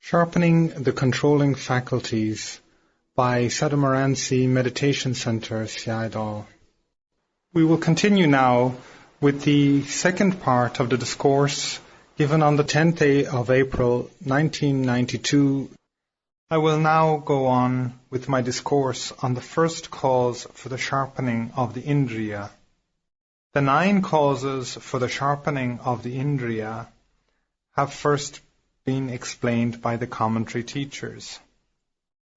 Sharpening the Controlling Faculties by Saddhammaramsi Meditation Center, Sayadaw. We will continue now with the second part of the discourse given on the 10th day of April 1992. I will now go on with my discourse on the first cause for the sharpening of the Indriya. The 9 causes for the sharpening of the Indriya have first been explained by the commentary teachers.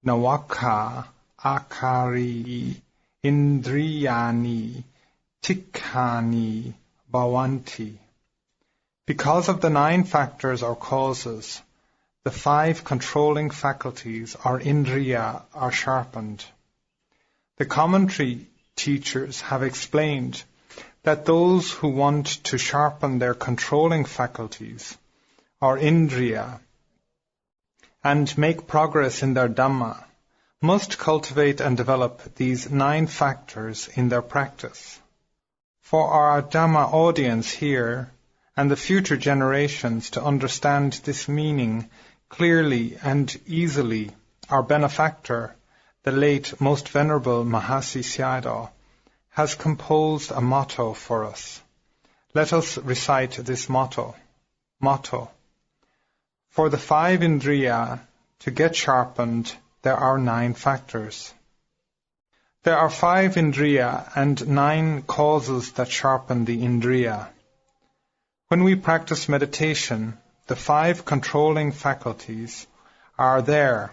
Nawaka akari indriyani tikkani bhavanti. Because of the 9 factors or causes, the 5 controlling faculties or indriya are sharpened. The commentary teachers have explained that those who want to sharpen their controlling faculties or indriya and make progress in their Dhamma must cultivate and develop these 9 factors in their practice. For our Dhamma audience here and the future generations to understand this meaning clearly and easily, our benefactor, the late Most Venerable Mahasi Sayadaw, has composed a motto for us. Let us recite this motto. Motto. For the 5 indriya to get sharpened, there are 9 factors. There are 5 indriya and 9 causes that sharpen the indriya. When we practice meditation, the 5 controlling faculties are there,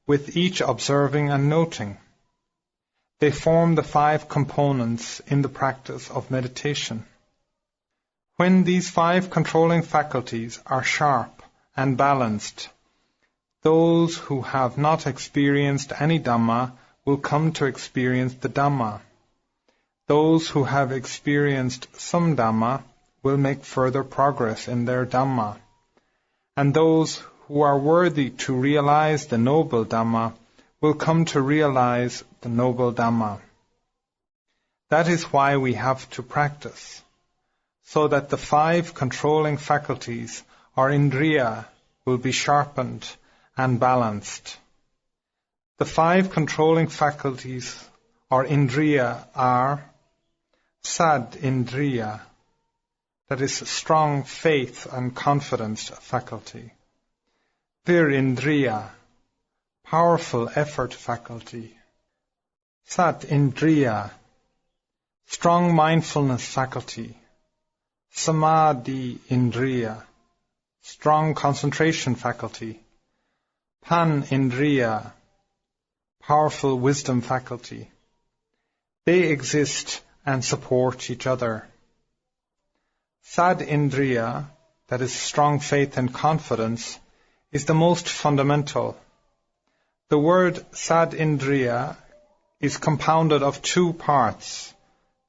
with each observing and noting. They form the 5 components in the practice of meditation. When these 5 controlling faculties are sharp and balanced, those who have not experienced any Dhamma will come to experience the Dhamma. Those who have experienced some Dhamma will make further progress in their Dhamma. And those who are worthy to realize the noble Dhamma will come to realize the noble Dhamma. That is why we have to practice, so that the 5 controlling faculties or indriya will be sharpened and balanced. The 5 controlling faculties or indriya are Sad Indriya, that is strong faith and confidence faculty. Vir Indriya, powerful effort faculty. Sat Indriya, strong mindfulness faculty. Samadhi Indriya, strong concentration faculty. Pan Indriya, powerful wisdom faculty. They exist and support each other. Sad Indriya, that is strong faith and confidence, is the most fundamental. The word Sad Indriya is compounded of 2 parts,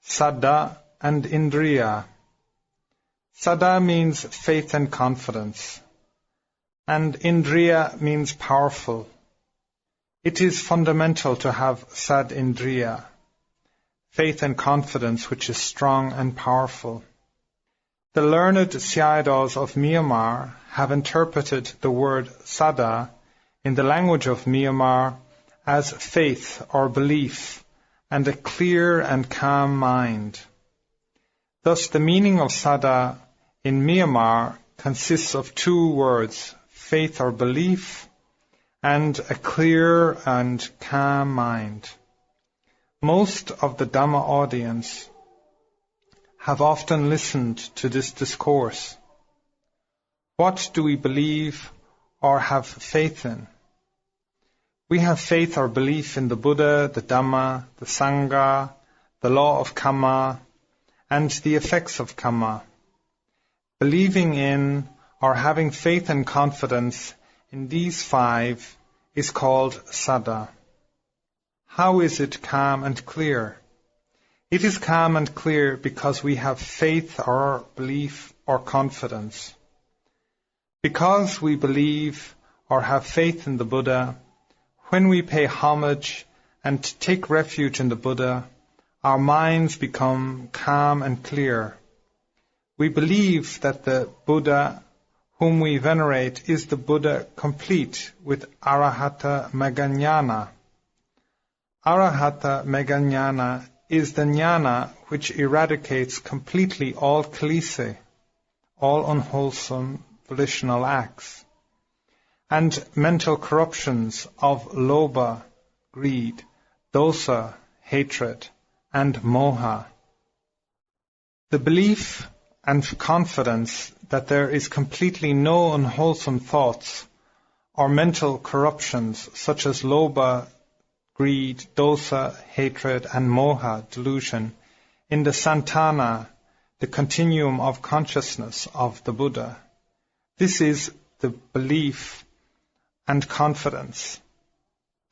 Saddha and Indriya. Saddha means faith and confidence, and Indriya means powerful. It is fundamental to have Sad Indriya, faith and confidence which is strong and powerful. The learned Sayadaws of Myanmar have interpreted the word Saddha in the language of Myanmar as faith or belief and a clear and calm mind. Thus the meaning of Saddha in Myanmar consists of 2 words, faith or belief, and a clear and calm mind. Most of the Dhamma audience have often listened to this discourse. What do we believe or have faith in? We have faith or belief in the Buddha, the Dhamma, the Sangha, the law of karma, and the effects of karma. Believing in or having faith and confidence in these 5 is called Saddha. How is it calm and clear? It is calm and clear because we have faith or belief or confidence. Because we believe or have faith in the Buddha, when we pay homage and take refuge in the Buddha, our minds become calm and clear. We believe that the Buddha whom we venerate, is the Buddha complete with Arahata Megajnana. Arahata Megajnana is the jnana which eradicates completely all kilesa, all unwholesome volitional acts, and mental corruptions of lobha, greed, dosa, hatred, and moha. The belief and confidence that there is completely no unwholesome thoughts or mental corruptions such as lobha, greed, dosa, hatred, and moha delusion in the santana, the continuum of consciousness of the Buddha. This is the belief and confidence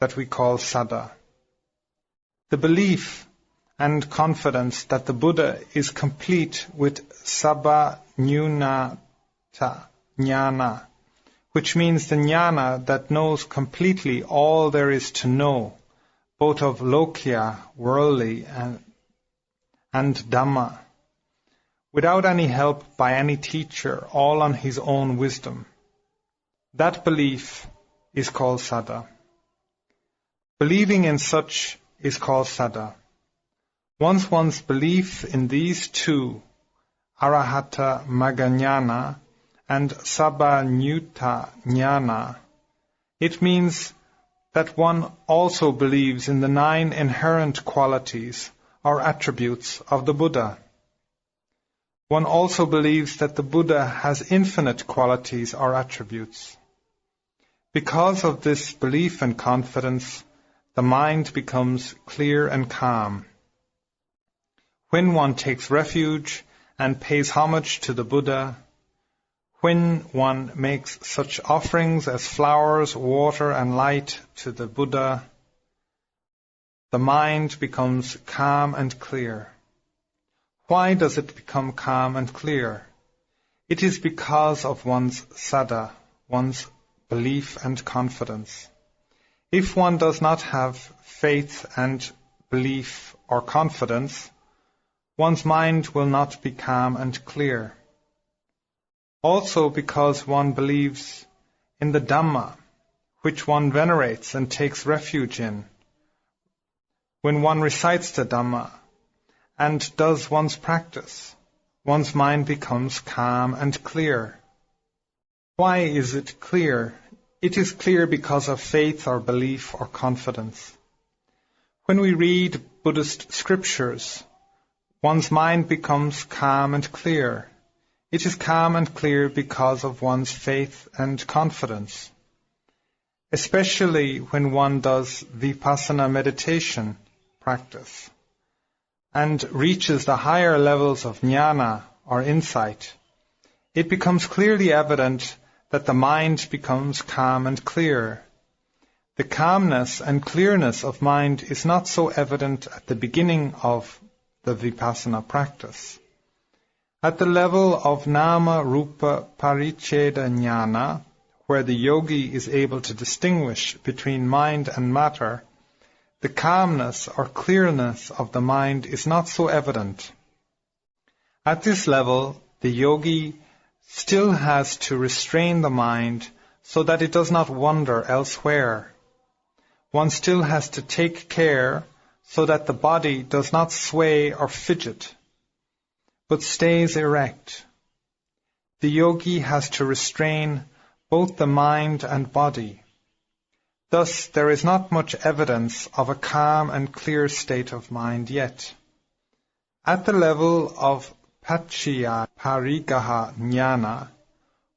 that we call saddha. The belief and confidence that the Buddha is complete with sabba nyunata jnana, which means the jnana that knows completely all there is to know, both of lokya, worldly, and Dhamma, without any help by any teacher, all on his own wisdom. That belief is called saddha. Believing in such is called saddha. Once one's belief in these two, Arahata Megajnana and Sabbanyutta Jnana, it means that one also believes in the 9 inherent qualities or attributes of the Buddha. One also believes that the Buddha has infinite qualities or attributes. Because of this belief and confidence, the mind becomes clear and calm. When one takes refuge and pays homage to the Buddha, when one makes such offerings as flowers, water, and light to the Buddha, the mind becomes calm and clear. Why does it become calm and clear? It is because of one's saddha, one's belief and confidence. If one does not have faith and belief or confidence, one's mind will not be calm and clear. Also because one believes in the Dhamma, which one venerates and takes refuge in. When one recites the Dhamma and does one's practice, one's mind becomes calm and clear. Why is it clear? It is clear because of faith or belief or confidence. When we read Buddhist scriptures, one's mind becomes calm and clear. It is calm and clear because of one's faith and confidence. Especially when one does vipassana meditation practice and reaches the higher levels of jnana or insight, it becomes clearly evident that the mind becomes calm and clear. The calmness and clearness of mind is not so evident at the beginning of the vipassana practice. At the level of nama rupa paricheda jnana, where the yogi is able to distinguish between mind and matter, the calmness or clearness of the mind is not so evident. At this level, the yogi still has to restrain the mind so that it does not wander elsewhere. One still has to take care so that the body does not sway or fidget, but stays erect. The yogi has to restrain both the mind and body. Thus, there is not much evidence of a calm and clear state of mind yet. At the level of Paccaya Parigaha Jnana,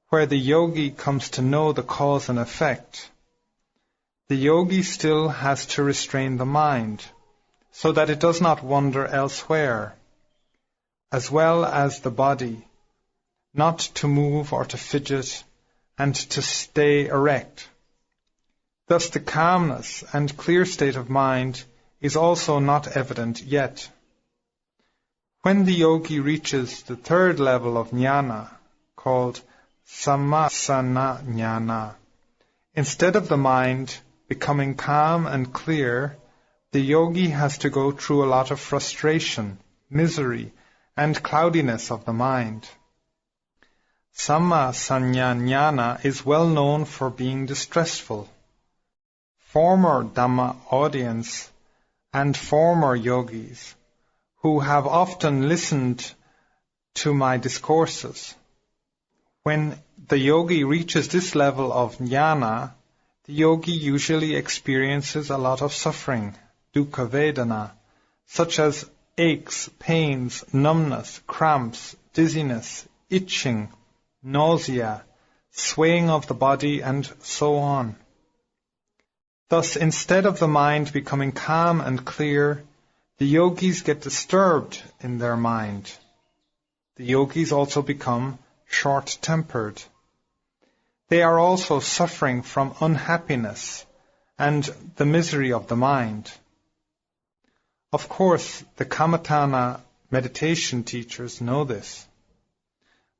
where the yogi comes to know the cause and effect, the yogi still has to restrain the mind, so that it does not wander elsewhere, as well as the body, not to move or to fidget, and to stay erect. Thus the calmness and clear state of mind is also not evident yet. When the yogi reaches the 3rd level of jnana, called sammasana jnana, instead of the mind becoming calm and clear, the yogi has to go through a lot of frustration, misery, and cloudiness of the mind. Samma Sanya Jnana is well known for being distressful. Former Dhamma audience and former yogis who have often listened to my discourses. When the yogi reaches this level of jnana, the yogi usually experiences a lot of suffering, dukkha vedana, such as aches, pains, numbness, cramps, dizziness, itching, nausea, swaying of the body, and so on. Thus, instead of the mind becoming calm and clear, the yogis get disturbed in their mind. The yogis also become short-tempered. They are also suffering from unhappiness and the misery of the mind. Of course, the Kammatthana meditation teachers know this.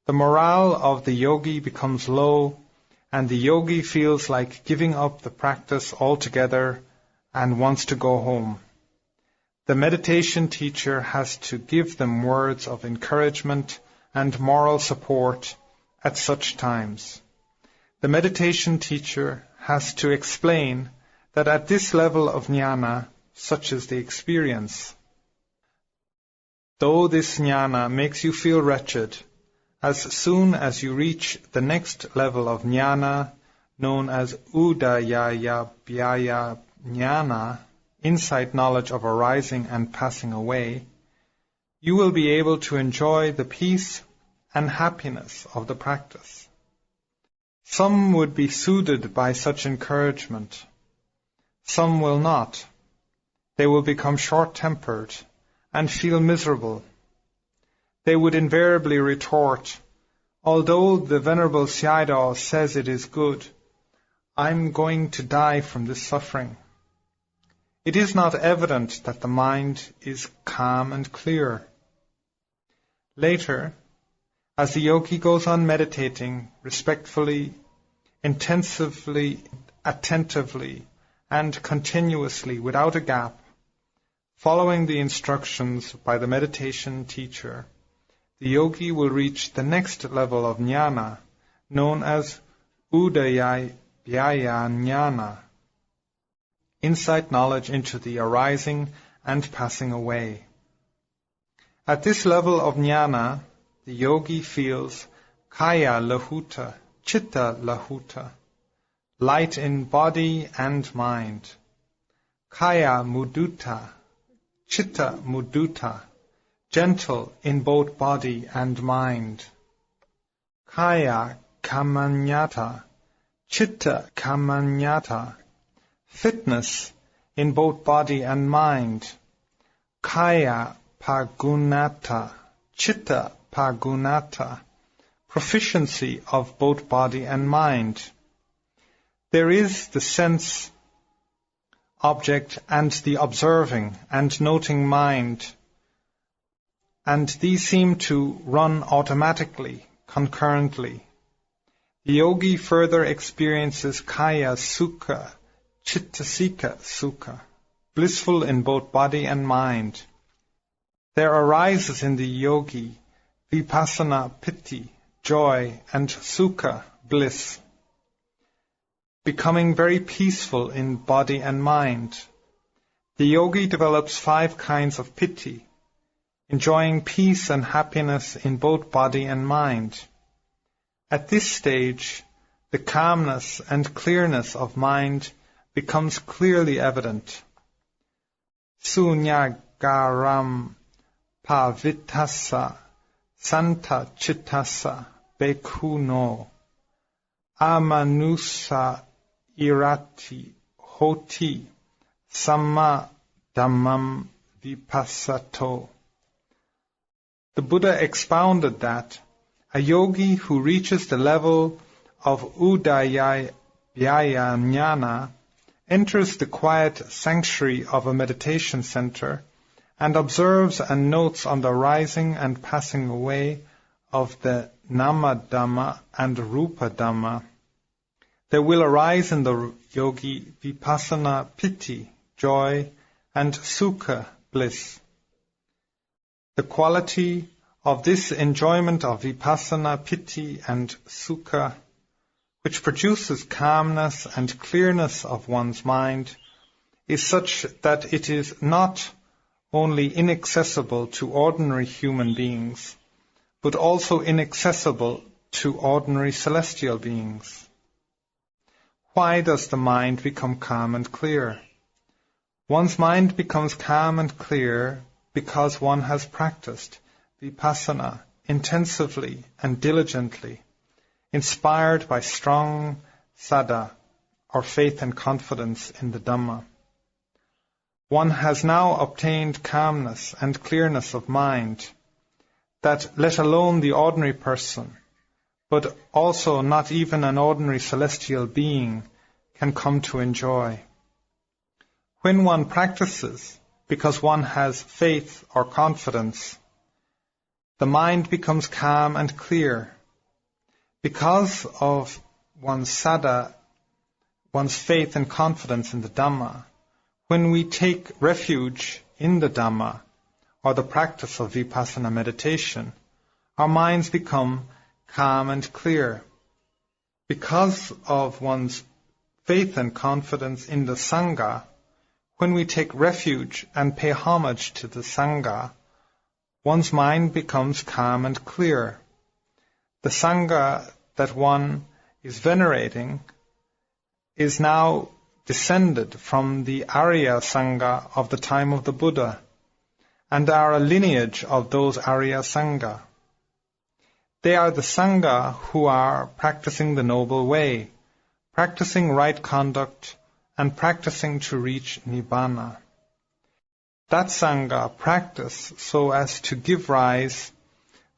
The morale of the yogi becomes low, and the yogi feels like giving up the practice altogether and wants to go home. The meditation teacher has to give them words of encouragement and moral support at such times. The meditation teacher has to explain that at this level of jnana, such is the experience. Though this jnana makes you feel wretched, as soon as you reach the next level of jnana, known as udayaya bhyaya jnana, insight knowledge of arising and passing away, you will be able to enjoy the peace and happiness of the practice. Some would be soothed by such encouragement. Some will not. They will become short-tempered and feel miserable. They would invariably retort, although the Venerable Sayadaw says it is good, I'm going to die from this suffering. It is not evident that the mind is calm and clear. Later, as the yogi goes on meditating respectfully, intensively, attentively, and continuously without a gap, following the instructions by the meditation teacher, the yogi will reach the next level of jnana, known as udaya bhyaya jnana, insight knowledge into the arising and passing away. At this level of jnana, the yogi feels kaya lahuta, chitta lahuta, light in body and mind, kaya mudita, chitta mudita, gentle in both body and mind, kaya kamanyata, chitta kamanyata, fitness in both body and mind, kaya pagunata, chitta pagunata, proficiency of both body and mind. There is the sense object and the observing and noting mind, and these seem to run automatically, concurrently. The yogi further experiences kaya sukha, chittasika sukha, blissful in both body and mind. There arises in the yogi vipassana piti, joy, and sukha, bliss, becoming very peaceful in body and mind. The yogi develops 5 kinds of piti, enjoying peace and happiness in both body and mind. At this stage, the calmness and clearness of mind becomes clearly evident. Sunyagaram pavitassa santa chittassa bhikkhuno amanusa irati hoti samma dhammam vipassato. The Buddha expounded that a yogi who reaches the level of udaya bhyaya jnana enters the quiet sanctuary of a meditation center and observes and notes on the rising and passing away of the nama dhamma and rupa dhamma. There will arise in the yogi vipassana piti, joy, and sukha, bliss. The quality of this enjoyment of vipassana, piti and sukha, which produces calmness and clearness of one's mind, is such that it is not only inaccessible to ordinary human beings, but also inaccessible to ordinary celestial beings. Why does the mind become calm and clear? One's mind becomes calm and clear because one has practiced vipassana intensively and diligently, inspired by strong saddha, or faith and confidence in the Dhamma. One has now obtained calmness and clearness of mind that, let alone the ordinary person, but also not even an ordinary celestial being, can come to enjoy. When one practices because one has faith or confidence, the mind becomes calm and clear. Because of one's saddha, one's faith and confidence in the Dhamma, when we take refuge in the Dhamma, or the practice of vipassana meditation, our minds become calm and clear. Because of one's faith and confidence in the Sangha, when we take refuge and pay homage to the Sangha, one's mind becomes calm and clear. The Sangha that one is venerating is now descended from the Arya Sangha of the time of the Buddha, and are a lineage of those Arya Sangha. They are the Sangha who are practicing the Noble Way, practicing right conduct, and practicing to reach Nibbana. That Sangha practice so as to give rise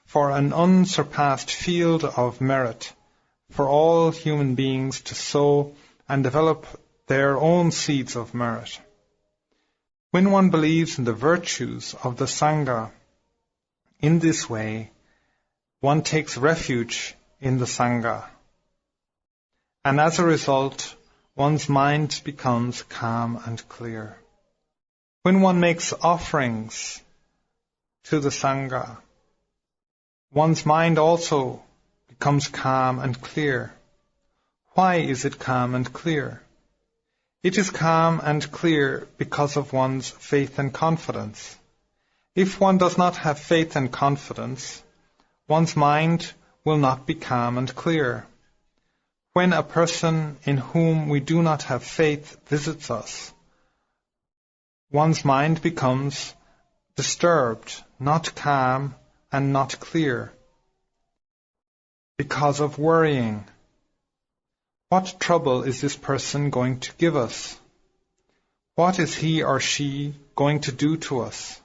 for an unsurpassed field of merit for all human beings to sow and develop their own seeds of merit. When one believes in the virtues of the Sangha in this way, one takes refuge in the Sangha, and as a result, one's mind becomes calm and clear. When one makes offerings to the Sangha, one's mind also becomes calm and clear. Why is it calm and clear? It is calm and clear because of one's faith and confidence. If one does not have faith and confidence, one's mind will not be calm and clear. When a person in whom we do not have faith visits us, one's mind becomes disturbed, not calm and not clear, because of worrying. What trouble is this person going to give us? What is he or she going to do to us?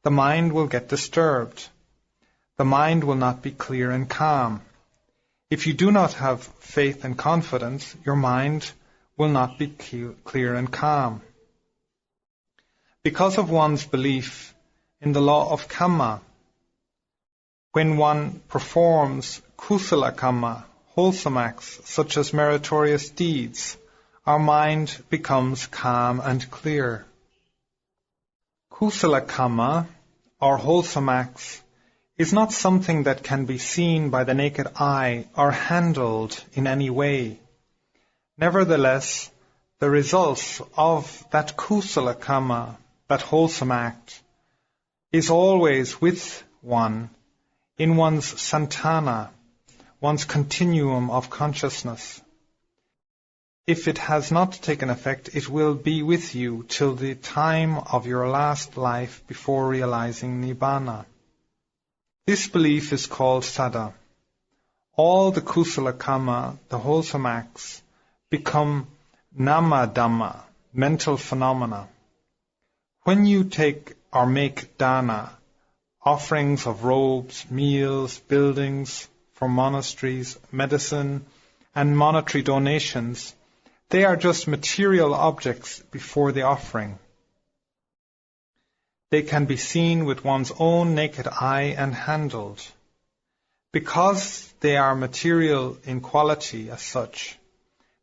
The mind will get disturbed. The mind will not be clear and calm. If you do not have faith and confidence, your mind will not be clear and calm. Because of one's belief in the law of kamma, when one performs kusala kamma, wholesome acts such as meritorious deeds, our mind becomes calm and clear. Kusala kamma, or wholesome acts, is not something that can be seen by the naked eye or handled in any way. Nevertheless, the results of that kusala kamma, that wholesome act, is always with one in one's santana, one's continuum of consciousness. If it has not taken effect, it will be with you till the time of your last life before realizing Nibbana. This belief is called saddha. All the kusala kamma, the wholesome acts, become nama dhamma, mental phenomena. When you take or make dana, offerings of robes, meals, buildings for monasteries, medicine, and monetary donations, they are just material objects before the offering. They can be seen with one's own naked eye and handled. Because they are material in quality as such,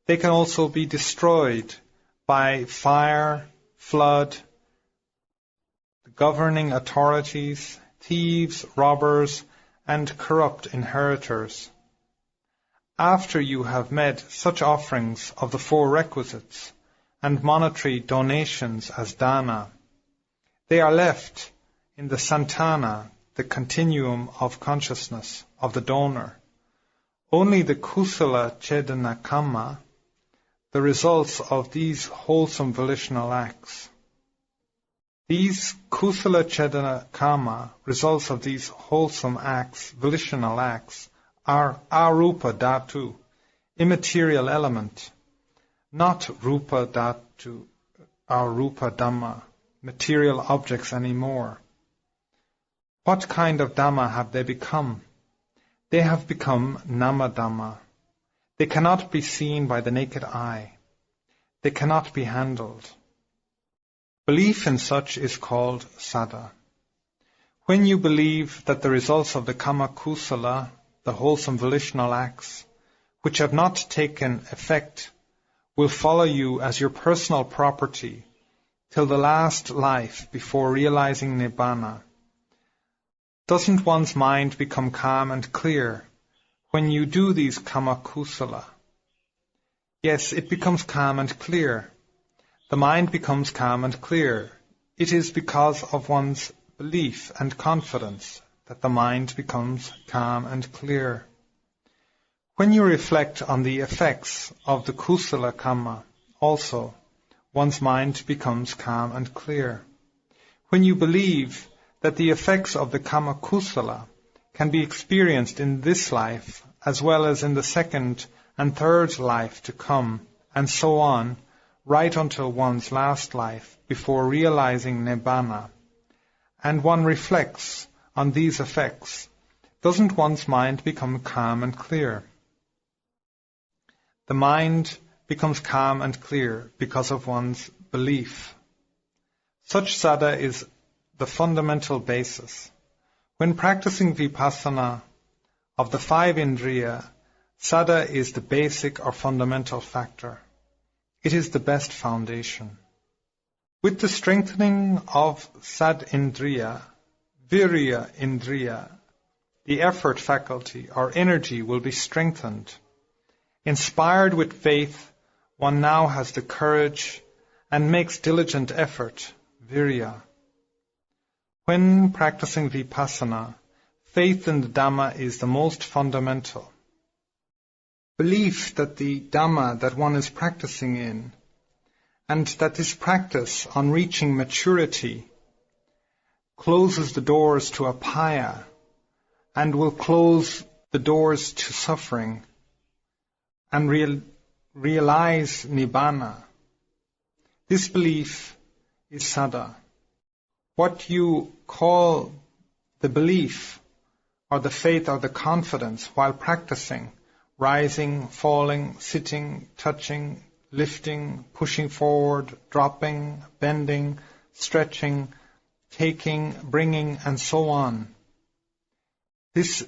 they can also be destroyed by fire, flood, the governing authorities, thieves, robbers, and corrupt inheritors. After you have made such offerings of the 4 requisites and monetary donations as dana, they are left in the santana, the continuum of consciousness of the donor. Only the kusala chedana kamma, the results of these wholesome volitional acts. These kusala chedana kamma, results of these wholesome acts, volitional acts, are arupa dhatu, immaterial element, not rupa dhatu, arupa dhamma, material objects anymore. What kind of dhamma have they become? They have become nama dhamma. They cannot be seen by the naked eye. They cannot be handled. Belief in such is called saddha. When you believe that the results of the kama kusala, the wholesome volitional acts, which have not taken effect, will follow you as your personal property till the last life before realizing nibbana, doesn't one's mind become calm and clear when you do these kama kusala? Yes, it becomes calm and clear. The mind becomes calm and clear. It is because of one's belief and confidence that the mind becomes calm and clear. When you reflect on the effects of the kusala kamma, also, one's mind becomes calm and clear. When you believe that the effects of the kama kusala can be experienced in this life as well as in the 2nd and 3rd life to come, and so on, right until one's last life before realizing nibbana, and one reflects on these effects, doesn't one's mind become calm and clear? The mind becomes calm and clear because of one's belief. Such saddha is the fundamental basis. When practicing vipassana of the 5 indriya, saddha is the basic or fundamental factor. It is the best foundation. With the strengthening of Saddhammaramsi, Virya Indriya, the effort faculty or energy will be strengthened. Inspired with faith, one now has the courage and makes diligent effort, Virya. When practicing vipassana, faith in the Dhamma is the most fundamental. Belief that the Dhamma that one is practicing in, and that this practice on reaching maturity closes the doors to apaya and will close the doors to suffering and realize nibbana. This belief is saddha. What you call the belief or the faith or the confidence while practicing, rising, falling, sitting, touching, lifting, pushing forward, dropping, bending, stretching, taking, bringing, and so on. This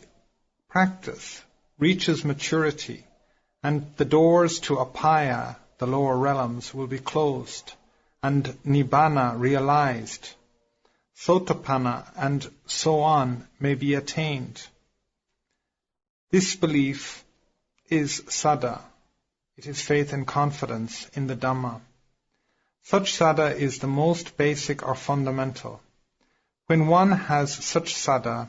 practice reaches maturity, and the doors to apaya, the lower realms, will be closed, and nibbana realized. Sotapanna and so on may be attained. This belief is saddha. It is faith and confidence in the Dhamma. Such saddha is the most basic or fundamental. When one has such saddha,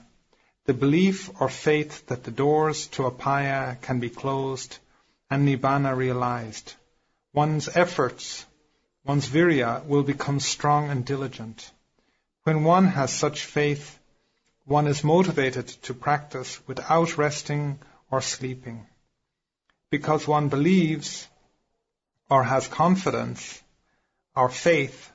the belief or faith that the doors to apaya can be closed and nibbana realized, one's efforts, one's virya will become strong and diligent. When one has such faith, one is motivated to practice without resting or sleeping, because one believes or has confidence or faith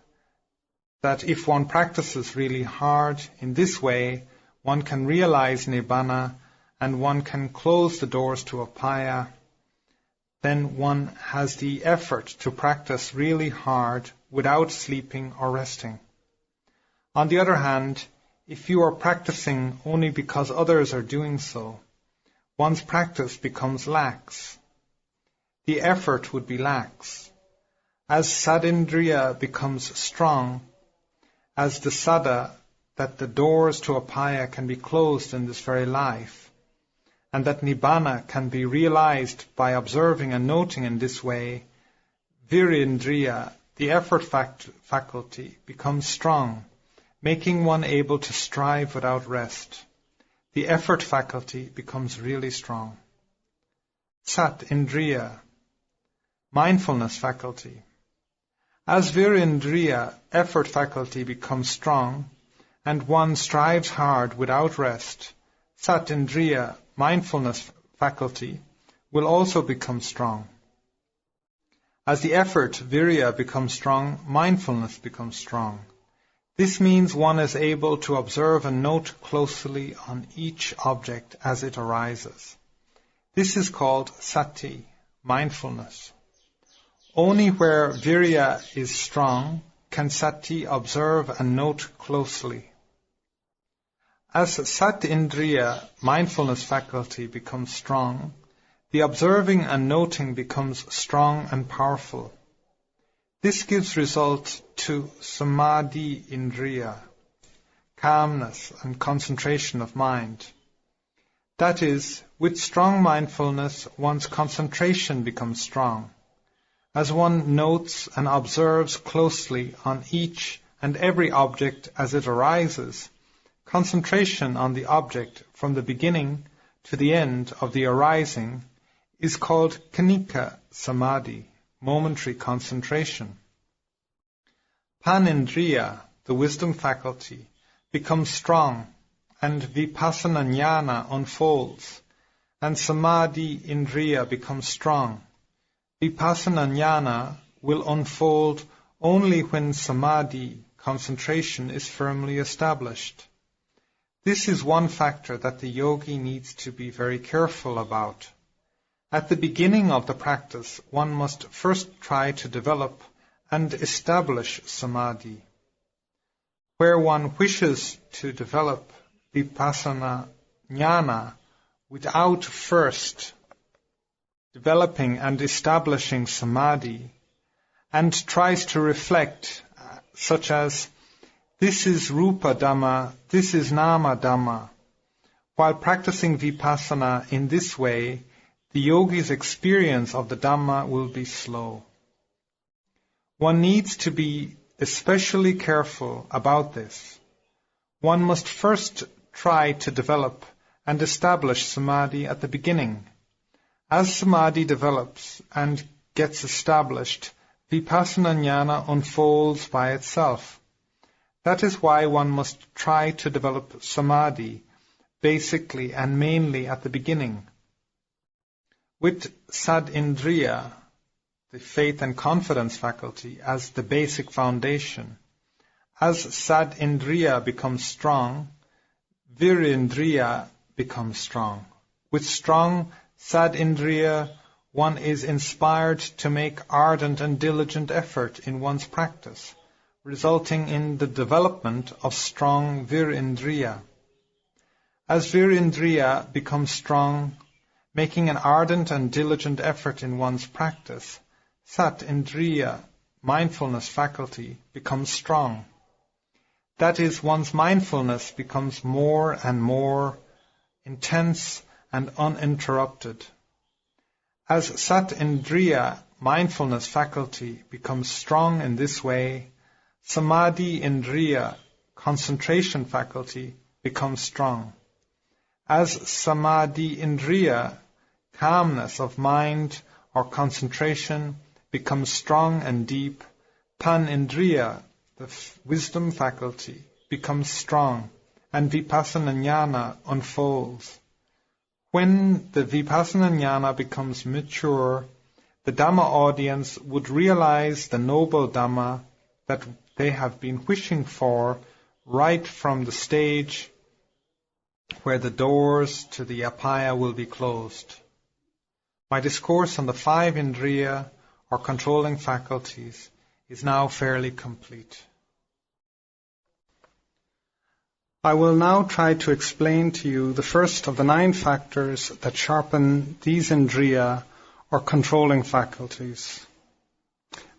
that if one practices really hard in this way, one can realize nibbana and one can close the doors to apaya. Then one has the effort to practice really hard without sleeping or resting. On the other hand, if you are practicing only because others are doing so, one's practice becomes lax. The effort would be lax. As Saddindriya becomes strong, as the saddha that the doors to apaya can be closed in this very life, and that nibbana can be realized by observing and noting in this way, virindriya, the effort faculty, becomes strong, making one able to strive without rest. The effort faculty becomes really strong. Sat Indriya, mindfulness faculty. As virindriya, effort faculty, becomes strong, and one strives hard without rest, Sat Indriya, mindfulness faculty, will also become strong. As the effort, virya, becomes strong, mindfulness becomes strong. This means one is able to observe and note closely on each object as it arises. This is called sati, mindfulness. Only where virya is strong can sati observe and note closely. As sat indriya, mindfulness faculty, becomes strong, the observing and noting becomes strong and powerful. This gives result to samadhi indriya, calmness and concentration of mind. That is, with strong mindfulness, one's concentration becomes strong. As one notes and observes closely on each and every object as it arises, concentration on the object from the beginning to the end of the arising is called khanika samadhi, momentary concentration. Panindriya, the wisdom faculty, becomes strong, and vipassana jnana unfolds, and samadhi indriya becomes strong. Vipassana jnana will unfold only when samadhi, concentration, is firmly established. This is one factor that the yogi needs to be very careful about. At the beginning of the practice, one must first try to develop and establish samadhi. Where one wishes to develop vipassana jnana without first developing and establishing samadhi, and tries to reflect, such as, this is rupa dhamma, this is nama dhamma. While practicing vipassana in this way, the yogi's experience of the Dhamma will be slow. One needs to be especially careful about this. One must first try to develop and establish samadhi at the beginning. As samadhi develops and gets established, vipassana jnana unfolds by itself. That is why one must try to develop samadhi basically and mainly at the beginning. With sad indriya, the faith and confidence faculty, as the basic foundation, as sad indriya becomes strong, virindriya becomes strong. With strong sad indriya, one is inspired to make ardent and diligent effort in one's practice, resulting in the development of strong virindriya. As virindriya becomes strong, making an ardent and diligent effort in one's practice, sat indriya, mindfulness faculty, becomes strong. That is, one's mindfulness becomes more and more intense and uninterrupted. As sat indriya, mindfulness faculty, becomes strong in this way, samadhi indriya, concentration faculty, becomes strong. As samadhi indriya, calmness of mind or concentration, becomes strong and deep, panindriya, the wisdom faculty, becomes strong, and vipassana jnana unfolds. When the vipassana jnana becomes mature, the Dhamma audience would realize the noble Dhamma that they have been wishing for right from the stage where the doors to the apaya will be closed. My discourse on the 5 indriya, or controlling faculties, is now fairly complete. I will now try to explain to you the first of the 9 factors that sharpen these indriya, or controlling faculties.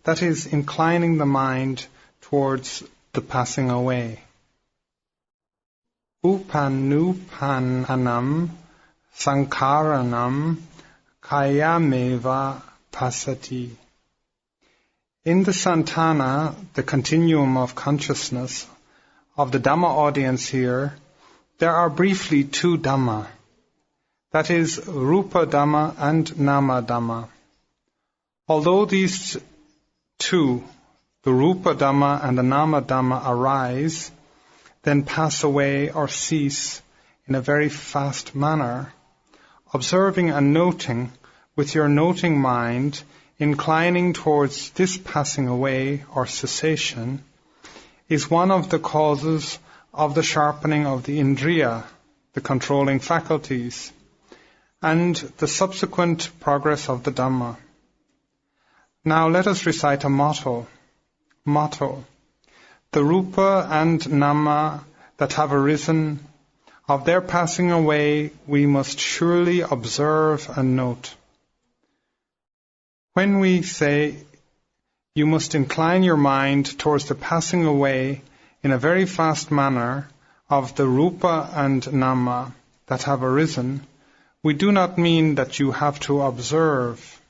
That is, inclining the mind towards the passing away. upanupananam sankharanam kayameva pasati. In the Santana, the continuum of consciousness of the Dhamma audience here, there are briefly two Dhamma, that is, Rupa Dhamma and Nama Dhamma. Although these two, the Rupa Dhamma and the Nama Dhamma, arise, then pass away or cease in a very fast manner, observing and noting with your noting mind, inclining towards this passing away or cessation, is one of the causes of the sharpening of the Indriya, the controlling faculties, and the subsequent progress of the Dhamma. Now let us recite a motto. Motto. The Rupa and Nama that have arisen, of their passing away we must surely observe and note. When we say, you must incline your mind towards the passing away in a very fast manner of the Rupa and Nama that have arisen, we do not mean that you have to observe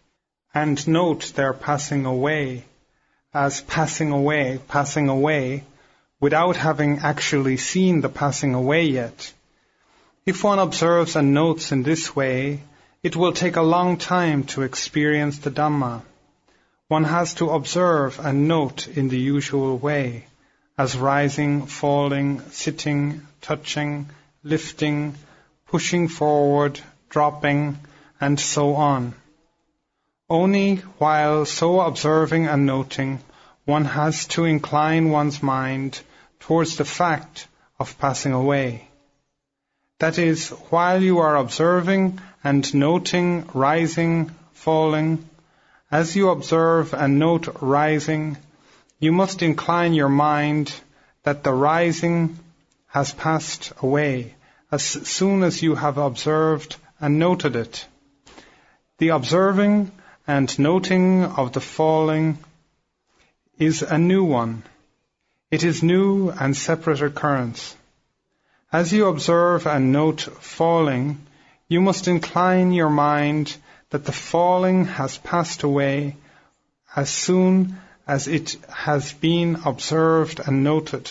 and note their passing away as passing away, without having actually seen the passing away yet. If one observes and notes in this way, it will take a long time to experience the Dhamma. One has to observe and note in the usual way, as rising, falling, sitting, touching, lifting, pushing forward, dropping, and so on. Only while so observing and noting, one has to incline one's mind towards the fact of passing away. That is, while you are observing and noting rising, falling, as you observe and note rising, you must incline your mind that the rising has passed away as soon as you have observed and noted it. The observing and noting of the falling is a new one. It is new and separate occurrence. As you observe and note falling, you must incline your mind that the falling has passed away as soon as it has been observed and noted.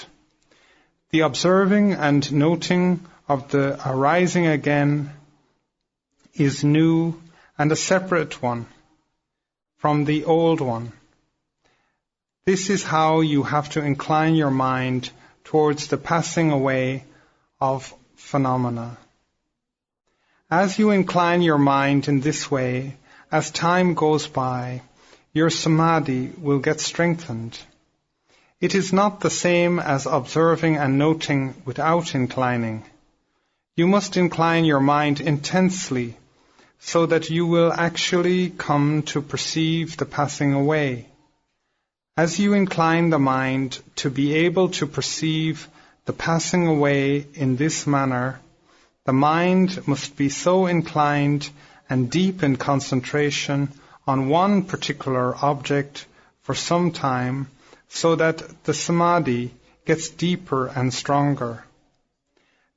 The observing and noting of the arising again is new and a separate one from the old one. This is how you have to incline your mind towards the passing away of phenomena. As you incline your mind in this way, as time goes by, your samadhi will get strengthened. It is not the same as observing and noting without inclining. You must incline your mind intensely so that you will actually come to perceive the passing away. As you incline the mind to be able to perceive the passing away in this manner, the mind must be so inclined and deep in concentration on one particular object for some time, so that the samadhi gets deeper and stronger.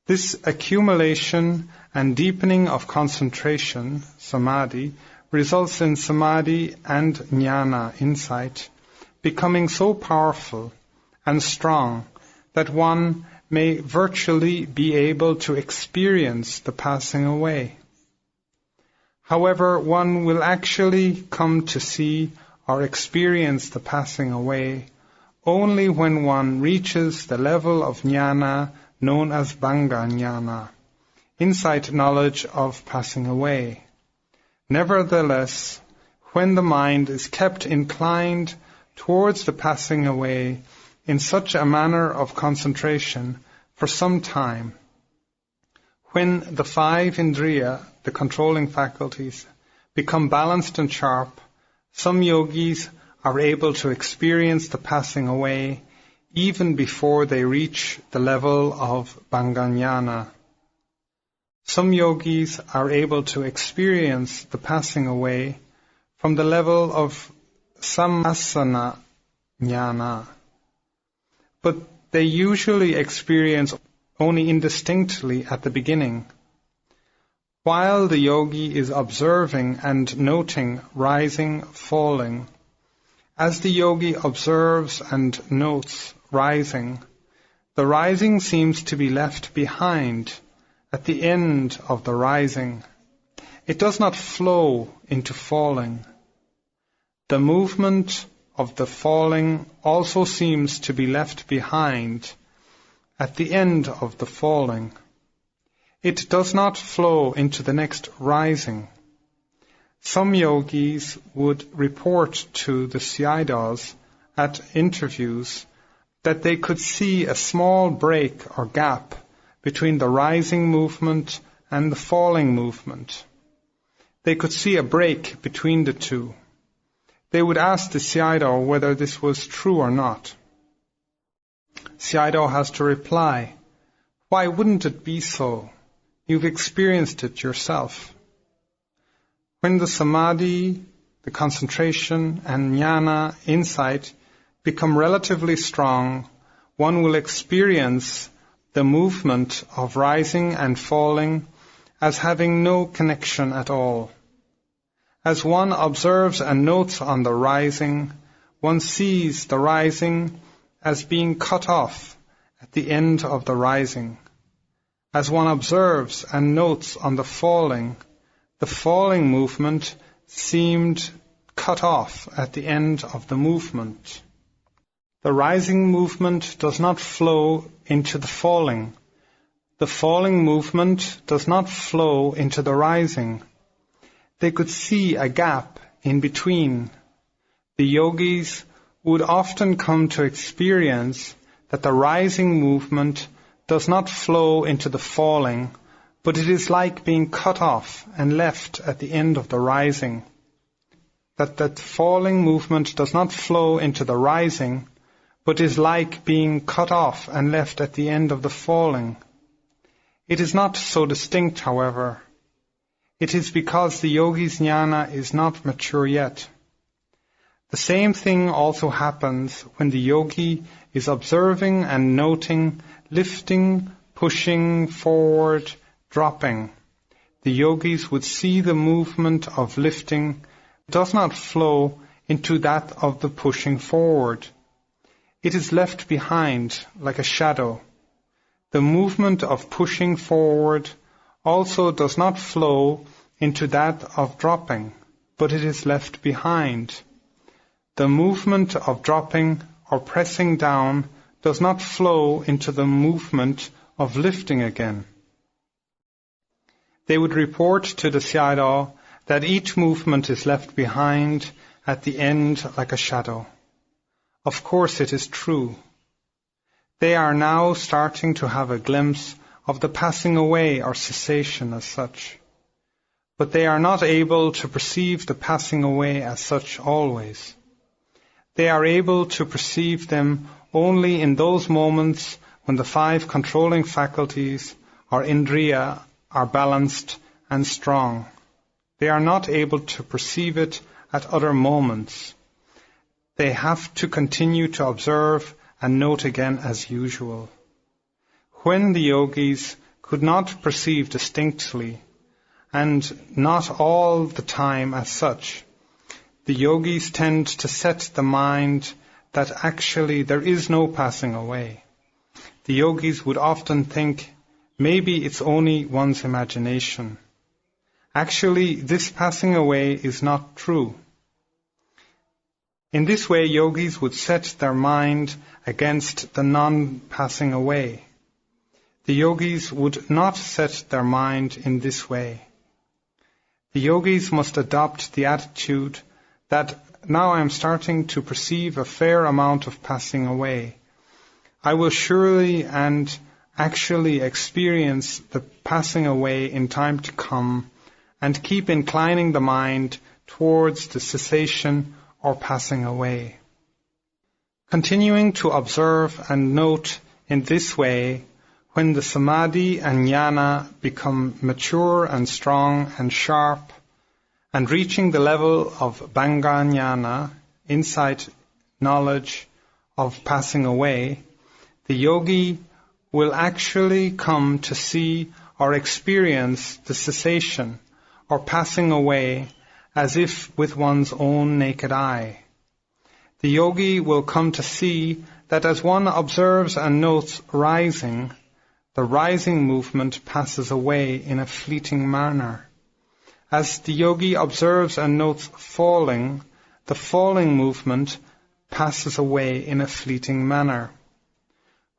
This accumulation and deepening of concentration, samadhi, results in samadhi and jnana, insight, becoming so powerful and strong that one may virtually be able to experience the passing away. However, one will actually come to see or experience the passing away only when one reaches the level of jnana known as bhanga jnana, insight knowledge of passing away. Nevertheless, when the mind is kept inclined towards the passing away in such a manner of concentration for some time, when the 5 Indriya, the controlling faculties, become balanced and sharp, some yogis are able to experience the passing away even before they reach the level of bhangajnana. Some yogis are able to experience the passing away from the level of sammasana jnana, but they usually experience only indistinctly at the beginning. While the yogi is observing and noting rising, falling, as the yogi observes and notes rising, the rising seems to be left behind at the end of the rising. It does not flow into falling. The movement of the falling also seems to be left behind at the end of the falling. It does not flow into the next rising. Some yogis would report to the Sayadaws at interviews that they could see a small break or gap between the rising movement and the falling movement. They could see a break between the two. They would ask the Sayadaw whether this was true or not. Sayadaw has to reply, "Why wouldn't it be so? You've experienced it yourself." When the samadhi, the concentration, and jnana, insight, become relatively strong, one will experience the movement of rising and falling as having no connection at all. As one observes and notes on the rising, one sees the rising as being cut off at the end of the rising. As one observes and notes on the falling movement seemed cut off at the end of the movement. The rising movement does not flow into the falling. The falling movement does not flow into the rising. They could see a gap in between. The yogis would often come to experience that the rising movement does not flow into the falling, but it is like being cut off and left at the end of the rising. That falling movement does not flow into the rising, but is like being cut off and left at the end of the falling. It is not so distinct, however. It is because the yogi's jnana is not mature yet. The same thing also happens when the yogi is observing and noting, lifting, pushing, forward, dropping. The yogis would see the movement of lifting does not flow into that of the pushing forward. It is left behind like a shadow. The movement of pushing forward also does not flow into that of dropping, but it is left behind. The movement of dropping or pressing down does not flow into the movement of lifting again. They would report to the Sayadaw that each movement is left behind at the end like a shadow. Of course it is true. They are now starting to have a glimpse of the passing away or cessation as such. But they are not able to perceive the passing away as such always. They are able to perceive them only in those moments when the 5 controlling faculties, or Indriya, are balanced and strong. They are not able to perceive it at other moments. They have to continue to observe and note again as usual. When the yogis could not perceive distinctly, and not all the time as such, the yogis tend to set the mind that actually there is no passing away. The yogis would often think, maybe it's only one's imagination. Actually, this passing away is not true. In this way, yogis would set their mind against the non-passing away. The yogis would not set their mind in this way. The yogis must adopt the attitude that now I am starting to perceive a fair amount of passing away. I will surely and actually experience the passing away in time to come and keep inclining the mind towards the cessation or passing away. Continuing to observe and note in this way, when the samadhi and jnana become mature and strong and sharp, and reaching the level of bhanga jnana, insight, knowledge of passing away, the yogi will actually come to see or experience the cessation or passing away as if with one's own naked eye. The yogi will come to see that as one observes and notes rising, the rising movement passes away in a fleeting manner. As the yogi observes and notes falling, the falling movement passes away in a fleeting manner.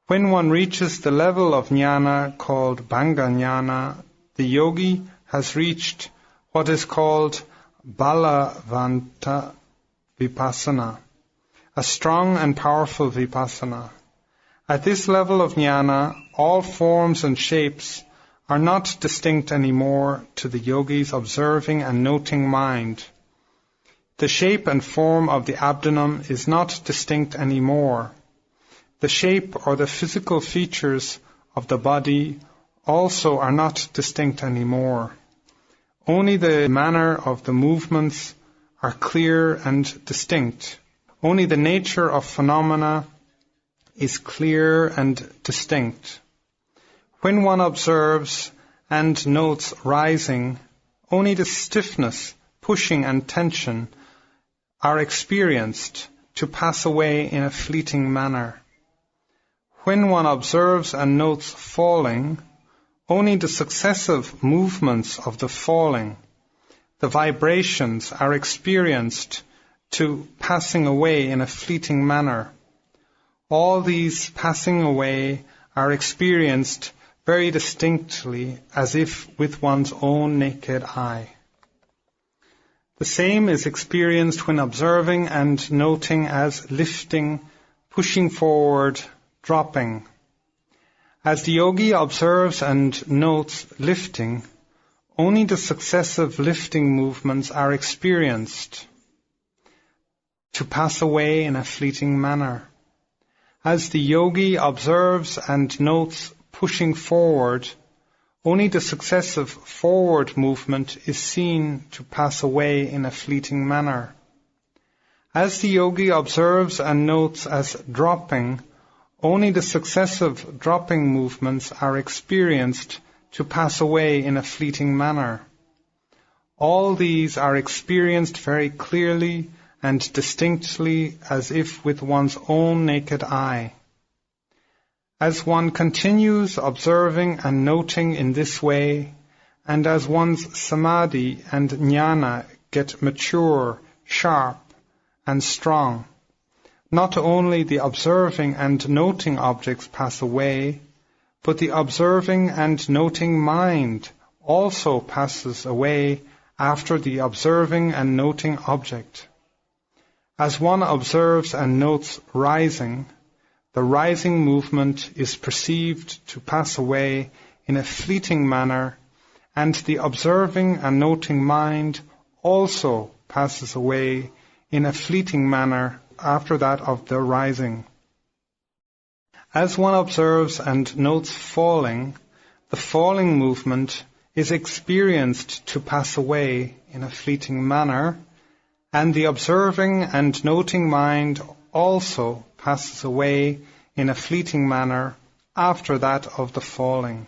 When one reaches the level of jnana called bhanga jnana, the yogi has reached what is called balavanta vipassana, a strong and powerful vipassana. At this level of jnana, all forms and shapes are not distinct anymore to the yogi's observing and noting mind. The shape and form of the abdomen is not distinct anymore. The shape or the physical features of the body also are not distinct anymore. Only the manner of the movements are clear and distinct. Only the nature of phenomena is clear and distinct. When one observes and notes rising, only the stiffness, pushing and tension are experienced to pass away in a fleeting manner. When one observes and notes falling, only the successive movements of the falling, the vibrations, are experienced to passing away in a fleeting manner. All these passing away are experienced very distinctly as if with one's own naked eye. The same is experienced when observing and noting as lifting, pushing forward, dropping. As the yogi observes and notes lifting, only the successive lifting movements are experienced to pass away in a fleeting manner. As the yogi observes and notes pushing forward, only the successive forward movement is seen to pass away in a fleeting manner. As the yogi observes and notes as dropping, only the successive dropping movements are experienced to pass away in a fleeting manner. All these are experienced very clearly and distinctly as if with one's own naked eye. As one continues observing and noting in this way, and as one's samadhi and jnana get mature, sharp, and strong, not only the observing and noting objects pass away, but the observing and noting mind also passes away after the observing and noting object. As one observes and notes rising, the rising movement is perceived to pass away in a fleeting manner, and the observing and noting mind also passes away in a fleeting manner after that of the rising. As one observes and notes falling, the falling movement is experienced to pass away in a fleeting manner, and the observing and noting mind also passes away in a fleeting manner after that of the falling.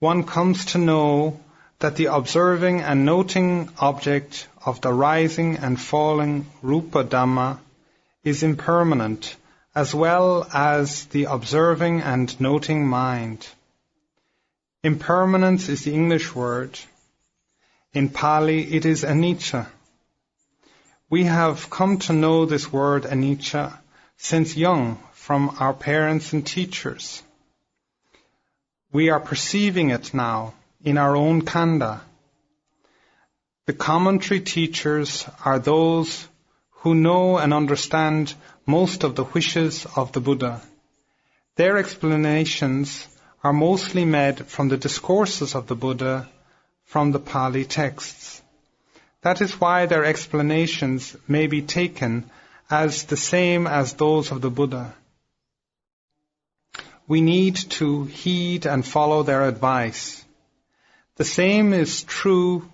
One comes to know that the observing and noting object of the rising and falling Rupa Dhamma is impermanent, as well as the observing and noting mind. Impermanence is the English word. In Pali it is anicca. We have come to know this word anicca since young from our parents and teachers. We are perceiving it now in our own kanda. The commentary teachers are those who know and understand most of the wishes of the Buddha. Their explanations are mostly made from the discourses of the Buddha from the Pali texts. That is why their explanations may be taken as the same as those of the Buddha. We need to heed and follow their advice. The same is true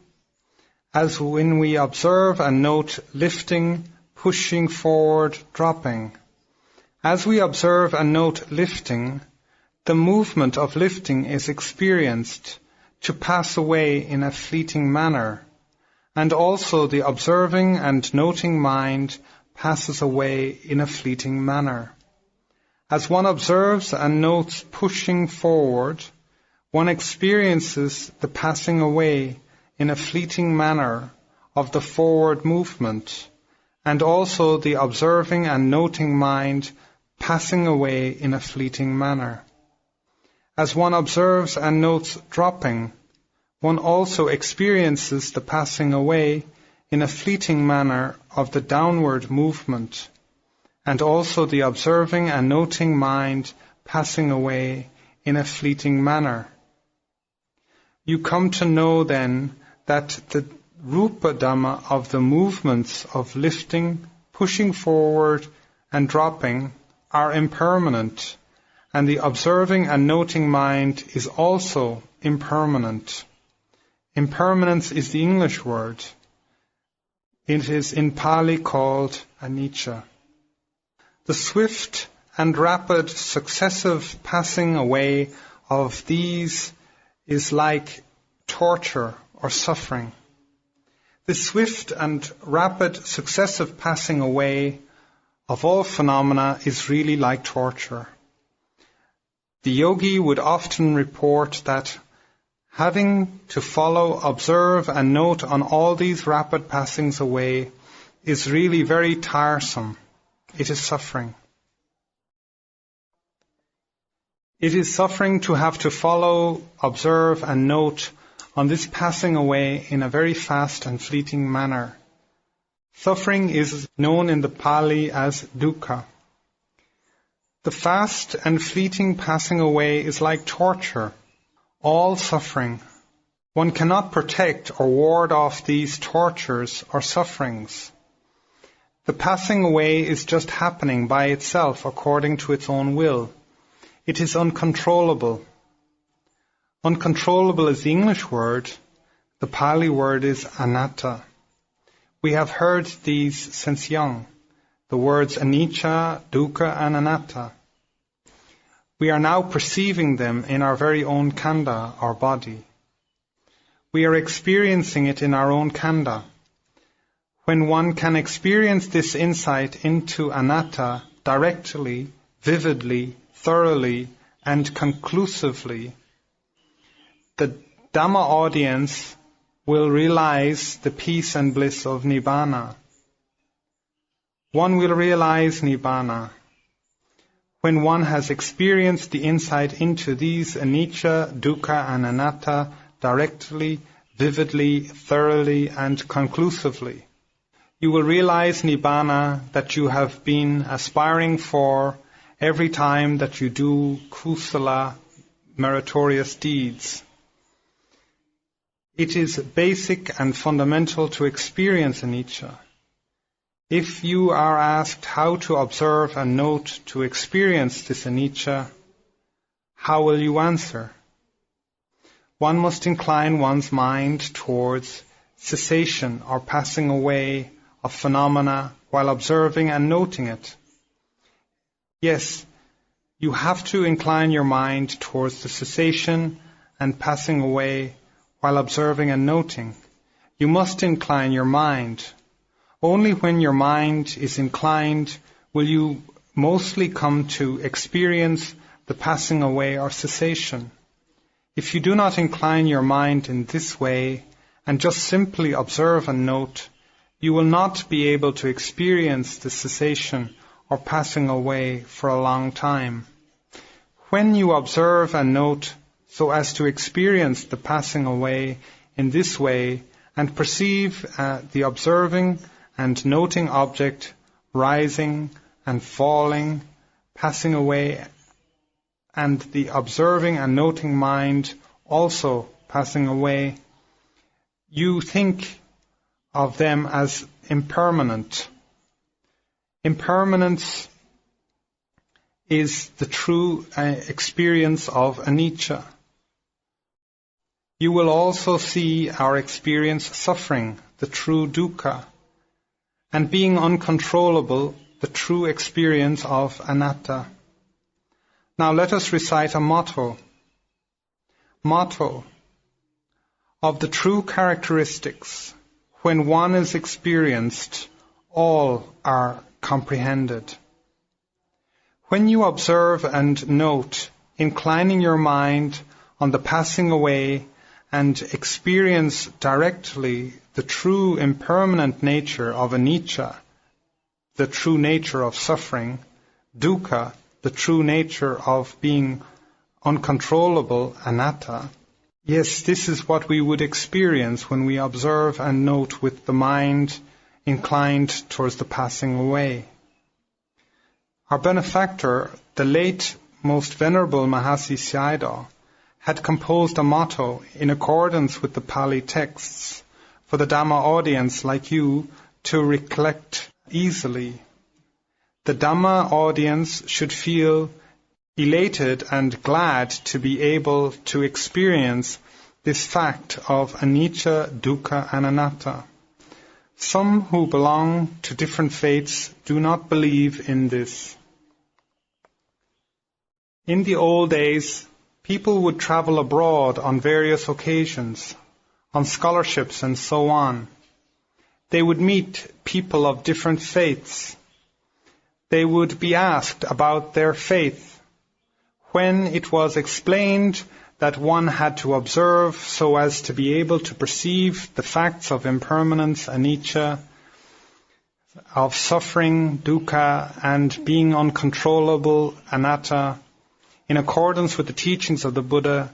as when we observe and note lifting, pushing forward, dropping. As we observe and note lifting, The movement of lifting is experienced to pass away in a fleeting manner, and also the observing and noting mind passes away in a fleeting manner. As one observes and notes pushing forward, one experiences the passing away in a fleeting manner of the forward movement, and also the observing and noting mind passing away in a fleeting manner. As one observes and notes dropping, one also experiences the passing away in a fleeting manner of the downward movement, and also the observing and noting mind passing away in a fleeting manner. You come to know then that the Rupa Dhamma of the movements of lifting, pushing forward and dropping are impermanent, and the observing and noting mind is also impermanent. Impermanence is the English word. It is in Pali called anicca. The swift and rapid successive passing away of these is like torture or suffering. The swift and rapid successive passing away of all phenomena is really like torture. The yogi would often report that having to follow, observe and note on all these rapid passings away is really very tiresome. It is suffering. It is suffering to have to follow, observe and note on this passing away in a very fast and fleeting manner. Suffering is known in the Pali as dukkha. The fast and fleeting passing away is like torture, all suffering. One cannot protect or ward off these tortures or sufferings. The passing away is just happening by itself according to its own will. It is uncontrollable. Uncontrollable is the English word. The Pali word is anatta. We have heard these since young, the words anicca, dukkha and anatta. We are now perceiving them in our very own khandha, our body. We are experiencing it in our own khandha. When one can experience this insight into anatta directly, vividly, thoroughly, and conclusively, the Dhamma audience will realize the peace and bliss of Nibbana. One will realize Nibbana when one has experienced the insight into these anicca, dukkha and anatta directly, vividly, thoroughly and conclusively. You will realize Nibbana that you have been aspiring for every time that you do kusala, meritorious deeds. It is basic and fundamental to experience anicca. If you are asked how to observe and note to experience this anicca, how will you answer? One must incline one's mind towards cessation or passing away of phenomena while observing and noting it. Yes, you have to incline your mind towards the cessation and passing away while observing and noting. You must incline your mind. Only when your mind is inclined will you mostly come to experience the passing away or cessation. If you do not incline your mind in this way and just simply observe and note, you will not be able to experience the cessation or passing away for a long time. When you observe and note so as to experience the passing away in this way and perceive the observing and noting object rising and falling, passing away, and the observing and noting mind also passing away, you think of them as impermanent. Impermanence is the true experience of anicca. You will also see our experience suffering, the true dukkha, and being uncontrollable, the true experience of anatta. Now let us recite a motto. Motto. Of the true characteristics, when one is experienced, all are comprehended. When you observe and note, inclining your mind on the passing away and experience directly the true impermanent nature of anicca, the true nature of suffering, dukkha, the true nature of being uncontrollable, anatta. Yes, this is what we would experience when we observe and note with the mind inclined towards the passing away. Our benefactor, the late most venerable Mahasi Sayadaw, had composed a motto in accordance with the Pali texts for the Dhamma audience like you to recollect easily. The Dhamma audience should feel elated and glad to be able to experience this fact of anicca, dukkha and anatta. Some who belong to different faiths do not believe in this. In the old days, people would travel abroad on various occasions, on scholarships and so on. They would meet people of different faiths. They would be asked about their faith. When it was explained that one had to observe so as to be able to perceive the facts of impermanence, anicca, of suffering, dukkha, and being uncontrollable, anatta, in accordance with the teachings of the Buddha,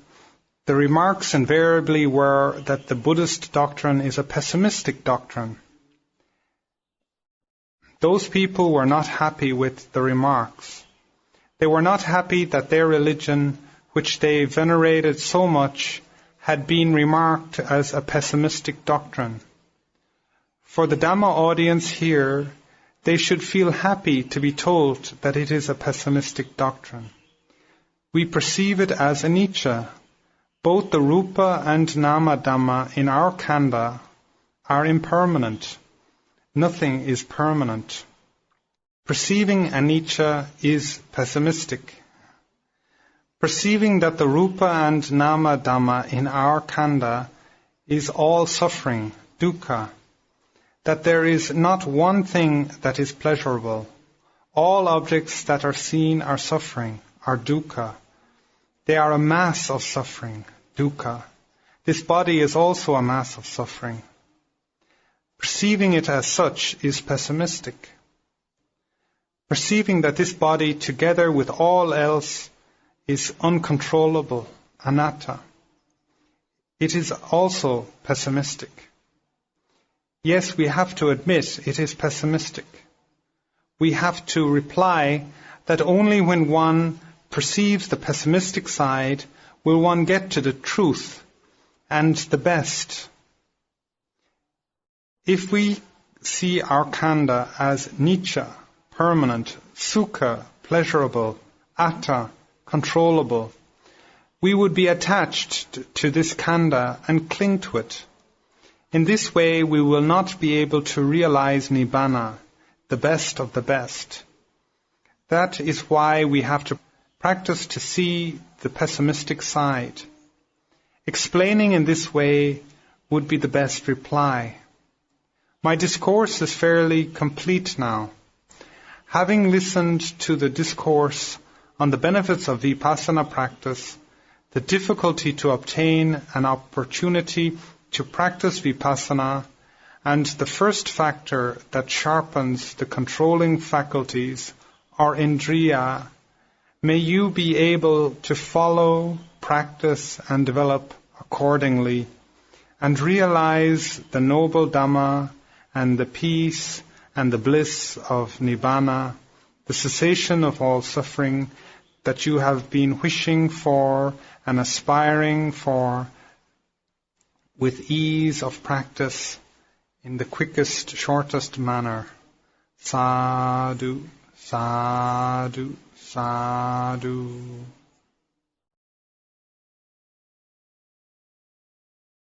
the remarks invariably were that the Buddhist doctrine is a pessimistic doctrine. Those people were not happy with the remarks. They were not happy that their religion, which they venerated so much, had been remarked as a pessimistic doctrine. For the Dhamma audience here, they should feel happy to be told that it is a pessimistic doctrine. We perceive it as anicca. Both the rupa and nama dhamma in our khandha are impermanent. Nothing is permanent. Perceiving anicca is pessimistic. Perceiving that the rupa and nama dhamma in our khandha is all suffering, dukkha, that there is not one thing that is pleasurable. All objects that are seen are suffering, are dukkha. They are a mass of suffering, dukkha. This body is also a mass of suffering. Perceiving it as such is pessimistic. Perceiving that this body, together with all else, is uncontrollable, anatta. It is also pessimistic. Yes, we have to admit it is pessimistic. We have to reply that only when one perceives the pessimistic side will one get to the truth and the best. If we see our khandha as nicca, permanent, sukha, pleasurable, atta, controllable, we would be attached to this khandha and cling to it. In this way, we will not be able to realize nibbana, the best of the best. That is why we have to practice to see the pessimistic side. Explaining in this way would be the best reply. My discourse is fairly complete now. Having listened to the discourse on the benefits of vipassana practice, the difficulty to obtain an opportunity to practice vipassana, and the first factor that sharpens the controlling faculties, or Indriya, may you be able to follow, practice, and develop accordingly, and realize the noble Dhamma and the peace and the bliss of Nibbana, the cessation of all suffering that you have been wishing for and aspiring for, with ease of practice in the quickest, shortest manner. Sadhu, sadhu, sadhu.